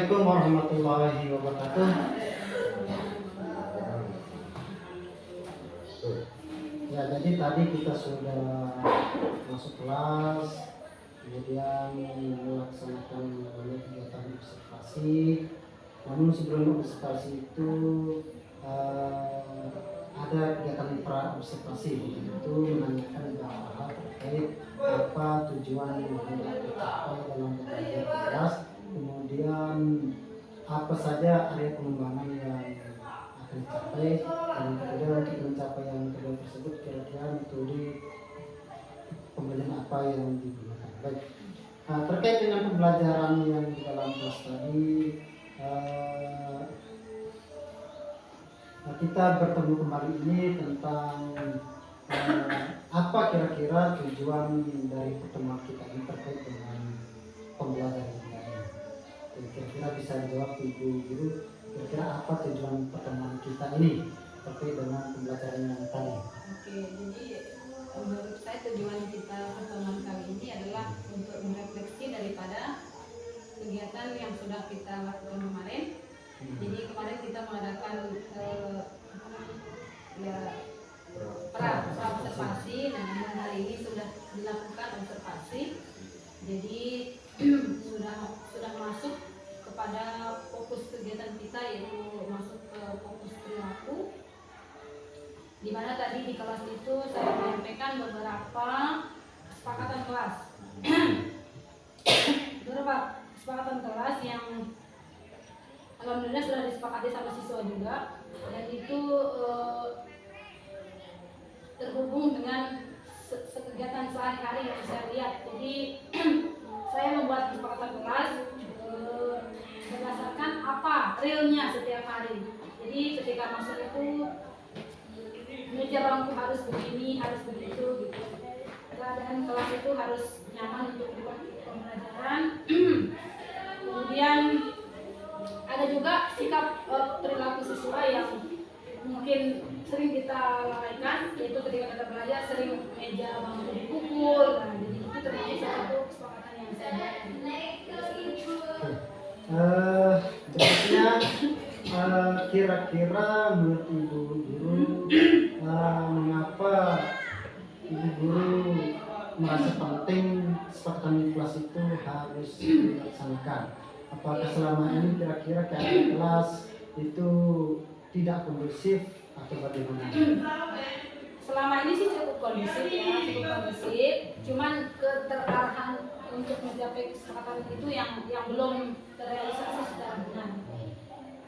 Assalamualaikum warahmatullahi wabarakatuh. Ya, jadi tadi kita sudah masuk kelas, kemudian melaksanakan kegiatan observasi. Namun sebelum observasi itu ada kegiatan pra observasi, yaitu menanyakan beberapa hal terkait apa tujuan yang hendak dicapai dalam bekerja kelas, kemudian apa saja area pengembangan yang akan dicapai, dan kemudian untuk mencapai yang kedua tersebut kira-kira metode pembelajaran apa yang digunakan. Baik, terkait dengan pembelajaran yang di dalam kelas tadi, kita bertemu kembali ini tentang apa kira-kira tujuan dari pertemuan kita ini terkait dengan pembelajaran kita ini. Kira-kira bisa dijawab Ibu Guru, kira-kira apa tujuan pertemuan kita ini terkait dengan pembelajaran yang tadi? Oke, jadi menurut saya tujuan kita pertemuan kali ini adalah untuk merefleksi daripada kegiatan yang sudah kita lakukan kemarin. Jadi kemarin kita mengadakan pra observasi, dan hari ini sudah dilakukan observasi. Jadi sudah masuk kepada fokus kegiatan kita, yaitu masuk ke fokus perilaku. Di mana tadi di kelas itu saya menyampaikan beberapa kesepakatan kelas. Beberapa kesepakatan kelas yang alhamdulillah sudah disepakati sama siswa juga, dan itu terhubung dengan kegiatan sehari-hari yang saya lihat. Jadi saya membuat kesepakatan kelas berdasarkan apa realnya setiap hari. Jadi ketika masuk itu meja bangku harus begini, harus begitu gitu. Keadaan kelas itu harus nyaman untuk pembelajaran. Kemudian ada juga sikap perilaku siswa yang mungkin sering kita lalaikan, yaitu ketika kita belajar sering meja bangku dipukul. Nah, jadi itu termasuk satu kesepakatan yang saya buat. Berikutnya, kira-kira menurut Ibu Guru, mengapa Ibu Guru merasa penting kesepakatan kelas itu harus dilaksanakan? Apakah selama ini kira-kira keadaan kelas itu tidak kondusif atau bagaimana? Selama ini sih cukup kondusif ya, cukup kondusif. Cuman keterarahan untuk mencapai kesepakatan itu yang belum terrealisasi secara benar.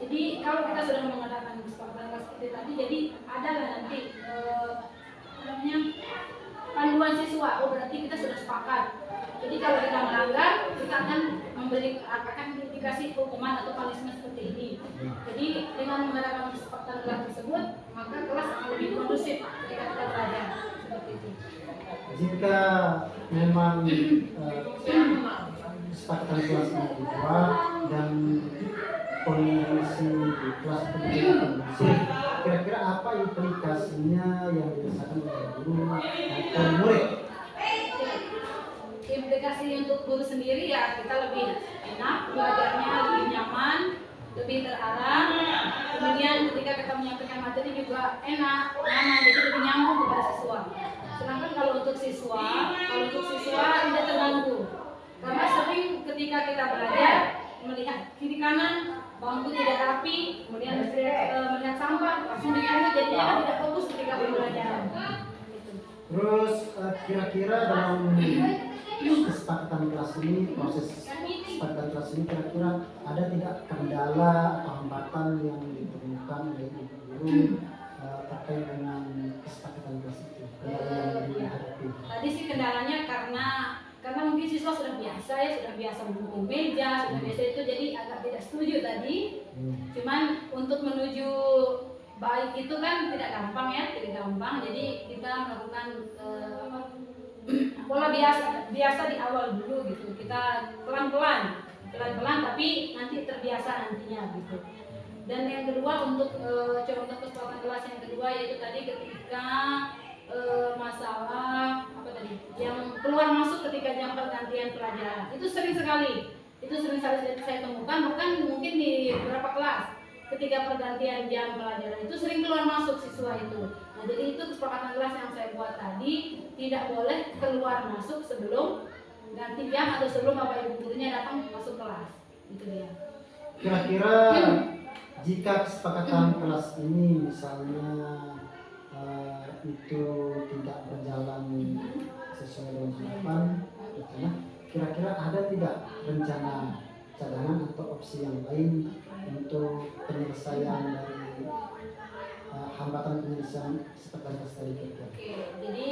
Jadi kalau kita sudah mengadakan kesepakatan seperti tadi, jadi adalah nanti panduan siswa. Oh, berarti kita sudah sepakat. Jadi kalau kita melanggar, kita akan dikasih hukuman atau punishment seperti ini. Jadi dengan mengadakan kesepakatan kelas tersebut, maka kelas akan lebih kondusif ketika kita belajar seperti itu. Jika memang kesepakatan kelas ini dibuat dan kondisi di kelas itu tidak kondusif, kira-kira apa implikasinya yang dirasakan oleh guru atau murid? Implikasi untuk guru sendiri ya, kita lebih enak belajarnya, lebih nyaman, lebih terarah. Kemudian ketika kita menyampaikan materi juga enak, nyaman, jadi lebih nyambung kepada siswa. Sedangkan kalau untuk siswa tidak terganggu, karena sering ketika kita belajar melihat kiri kanan bangku tidak rapi, kemudian melihat sampah langsung dipungut, jadinya kan tidak fokus ketika pembelajaran. Terus kira-kira dalam kesepakatan kelas ini, proses kesepakatan kelas ini kira-kira ada tidak kendala atau hambatan yang ditemukan oleh Ibu Guru terkait dengan kesepakatan kelas itu? Kendala yang dihadapi. Tadi sih kendalanya karena mungkin siswa sudah biasa memukul meja, sudah biasa itu, jadi agak tidak setuju tadi. Cuman untuk menuju baik itu kan tidak gampang ya, jadi kita melakukan pola biasa di awal dulu gitu. Kita pelan-pelan tapi nanti terbiasa nantinya gitu. Dan yang kedua untuk contoh kesepakatan kelas yang kedua, yaitu tadi ketika masalah apa tadi yang keluar masuk ketika jam pergantian pelajaran, itu sering sekali saya temukan, bukan ketika pergantian jam pelajaran itu sering keluar masuk siswa itu. Nah, jadi itu kesepakatan kelas yang saya buat tadi, tidak boleh keluar masuk sebelum ganti jam atau sebelum bapak ibu gurunya datang masuk kelas. Itu dia. Kira-kira jika kesepakatan kelas ini misalnya itu tidak berjalan sesuai dengan harapan, gitu ya, kira-kira ada tidak rencana cadangan atau opsi yang lain untuk penyelesaian dari hambatan penyelesaian kesepakatan kelas tadi kira-kira? Oke, jadi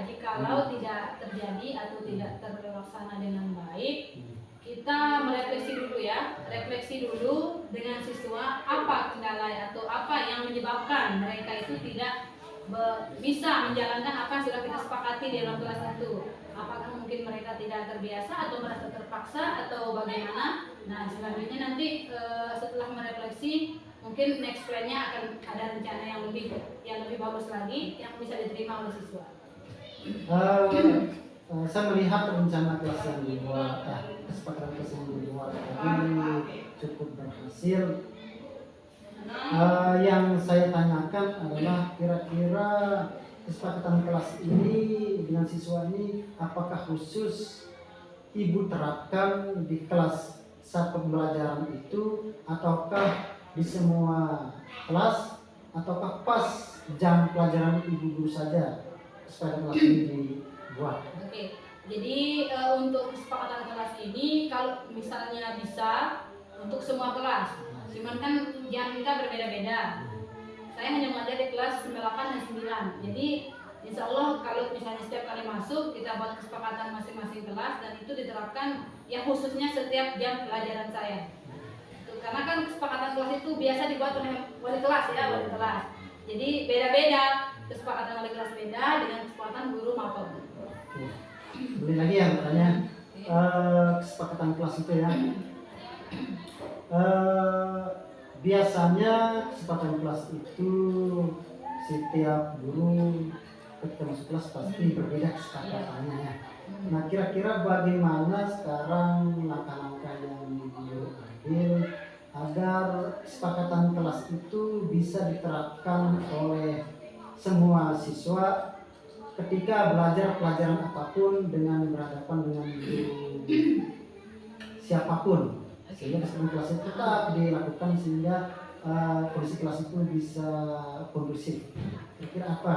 jikalau tidak terjadi atau tidak terlaksana dengan baik, kita merefleksi dulu ya, refleksi dulu dengan siswa apa kendala atau apa yang menyebabkan mereka itu tidak bisa menjalankan apa yang sudah kita sepakati di dalam kelas itu. Apakah mungkin mereka tidak terbiasa atau merasa terpaksa atau bagaimana? Nah, selanjutnya nanti setelah merefleksi, mungkin next plan-nya akan ada rencana yang lebih bagus lagi yang bisa diterima oleh siswa. Saya melihat rencana kelas yang dibuat, kesepakatan kelas yang dibuat tadi cukup berhasil. Yang saya tanyakan adalah kira-kira kesepakatan kelas ini dengan siswa ini apakah khusus ibu terapkan di kelas satu pembelajaran itu ataukah di semua kelas ataukah pas jam pelajaran ibu guru saja kesepakatan kelas ini dibuat? Oke, jadi untuk kesepakatan kelas ini kalau misalnya bisa untuk semua kelas, cuman kan jam kita berbeda-beda. Saya hanya mengajar di kelas 98 dan 9. Jadi insya Allah kalau misalnya setiap kali masuk kita buat kesepakatan masing-masing kelas dan itu diterapkan yang khususnya setiap jam pelajaran saya. Karena kan kesepakatan kelas itu biasa dibuat oleh wali kelas ya, wali kelas. Jadi beda-beda, kesepakatan wali kelas beda dengan kesepakatan guru maupun. Boleh lagi yang bertanya kesepakatan kelas itu ya. Biasanya kesepakatan kelas itu setiap guru ketika masuk kelas pasti berbeda kesepakatannya ya. Nah, kira-kira bagaimana sekarang langkah-langkah yang guru ambil agar kesepakatan kelas itu bisa diterapkan oleh semua siswa ketika belajar pelajaran apapun dengan berhadapan dengan guru siapapun, sehingga kesepakatan kelas itu tetap dilakukan sehingga kondisi kelas itu bisa kondusif. Kira-kira apa?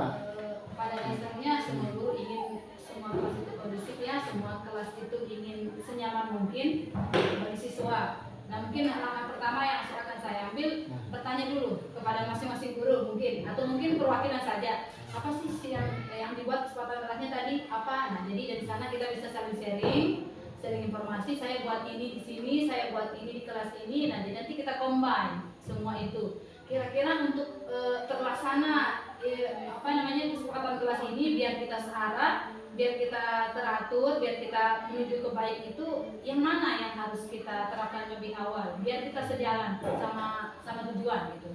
Pada dasarnya semua guru ingin semua kelas itu kondusif ya, semua kelas itu ingin senyaman mungkin bagi siswa. Nah, mungkin langkah pertama yang akan saya ambil bertanya dulu kepada masing-masing guru mungkin atau mungkin perwakilan saja. Apa sih yang dibuat kesepakatan kelasnya tadi? Apa? Nah, jadi dari sana kita bisa saling sharing informasi. Saya buat ini di sini, saya buat ini di kelas ini. Nah, jadi nanti kita combine semua itu. Kira-kira untuk terlaksana kesepakatan kelas ini biar kita sehara, biar kita teratur, biar kita menuju ke baik itu yang mana yang harus kita terapkan lebih awal biar kita sejalan sama tujuan gitu.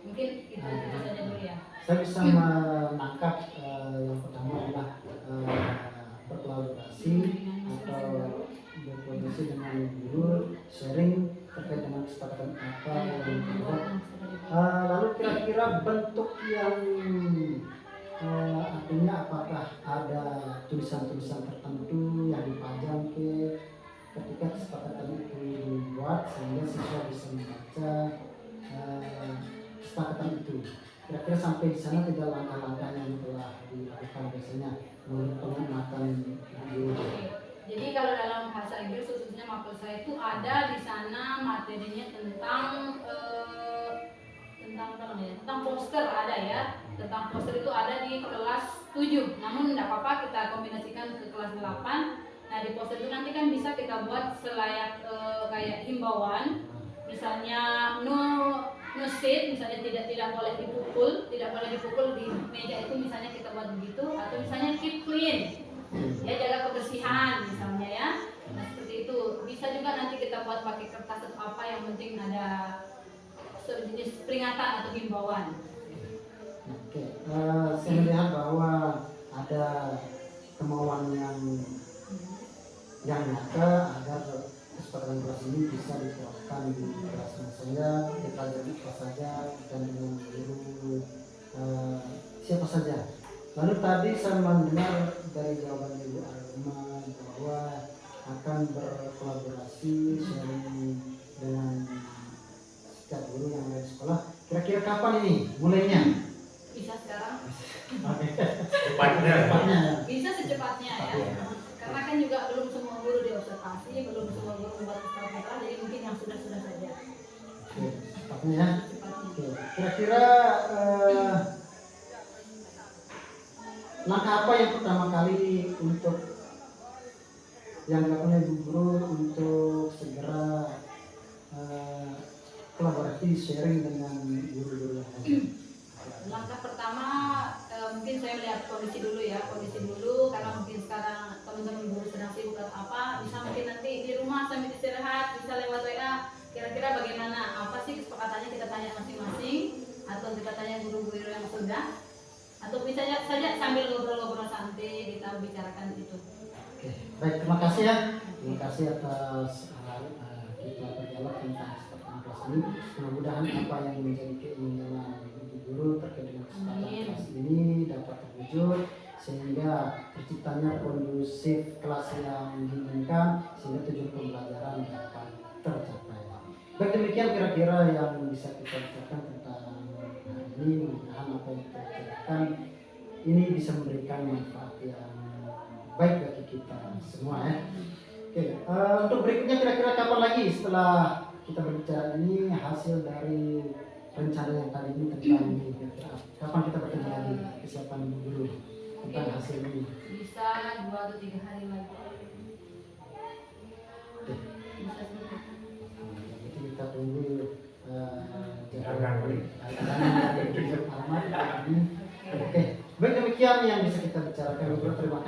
Mungkin itu saja dulu ya. Saya bisa menangkap yang pertama adalah berkolaborasi atau berkolaborasi dengan guru, sharing terkait dengan kesepakatan apa yang dibuat. Lalu kira-kira bentuk yang artinya apakah ada tulisan-tulisan tertentu yang dipajang ketika kesepakatan itu dibuat sehingga siswa bisa membaca kesepakatan itu. Kira-kira sampai di sana tidak langkah-langkah yang telah dilakukan biasanya menurut pengamatan guru. Jadi kalau dalam bahasa Inggris khususnya mapel saya itu ada di sana materinya tentang poster ada ya. Tentang poster itu ada di kelas 7. Namun tidak apa-apa kita kombinasikan ke kelas 8. Nah, di poster itu nanti kan bisa kita buat selayak kayak himbauan. Misalnya no sit, misalnya tidak boleh dipukul di meja itu, misalnya kita buat begitu, atau misalnya keep clean, ya jaga kebersihan misalnya ya. Nah, seperti itu bisa juga nanti kita buat pakai kertas atau apa, yang penting ada sejenis peringatan atau himbauan. Oke, saya melihat bahwa ada kemauan yang nyata agar kesepakatan kelas ini bisa diterapkan di kelasnya saja, di pelajaran apa saja, dan dengan guru siapa saja. Lalu tadi saya mendengar dari jawaban Ibu Arma bahwa akan berkolaborasi sharing dengan setiap guru yang ada di sekolah. Kira-kira kapan ini mulainya? Bisa sekarang, Cepatnya. Cepatnya ya. bisa secepatnya ya. Karena kan juga belum semua guru diobservasi, belum semua guru membuat skala, jadi mungkin yang sudah-sudah saja. Oke, cepatnya ya. Cepatnya. Oke, kira-kira langkah apa yang pertama kali untuk yang dilakukan oleh Ibu Guru untuk segera kolaborasi sharing dengan guru-guru yang lain? Langkah pertama mungkin saya lihat kondisi dulu ya, kondisi dulu karena mungkin sekarang teman-teman guru sedang sibuk atau apa, bisa mungkin nanti di rumah sambil istirahat, bisa lewat WA, kira-kira bagaimana, apa sih kesepakatannya, kita tanya masing-masing atau kita tanya guru-guru yang sudah, atau bisa saja sambil ngobrol-ngobrol santai kita bicarakan itu. Oke, baik, terima kasih ya. Terima kasih atas kita berdialog tentang kesepakatan kelas ini. Mudah-mudahan apa yang menjadi keinginan Ibu Guru terkait dengan kesepakatan Amin. kelas ini dapat terwujud sehingga terciptanya kondusif kelas yang diinginkan sehingga tujuan pembelajaran dapat tercapai. Baik, demikian kira-kira yang bisa kita bicarakan tentang hari ini. Mudah-mudahan apa yang kita bicarakan ini bisa memberikan manfaat yang baik bagi kita semua ya. Oke, untuk berikutnya kira-kira kapan lagi setelah kita berbicara ini hasil dari rencana yang tadi ini tentang ini kira-kira kapan kita bertemu lagi kesiapan dulu tentang hasil ini? Bisa 2 atau 3 hari lagi. Oke, Bisa sedikit. jadi kita tunggu Jangan beli. dari Ibu Ahmad ini. Oke, baik, demikian yang bisa kita bicarakan. Terima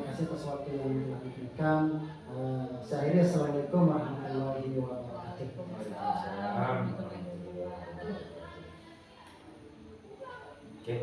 kasih atas waktu yang telah diberikan. Saya akhiri, assalamualaikum warahmatullahi wabarakatuh. Oke.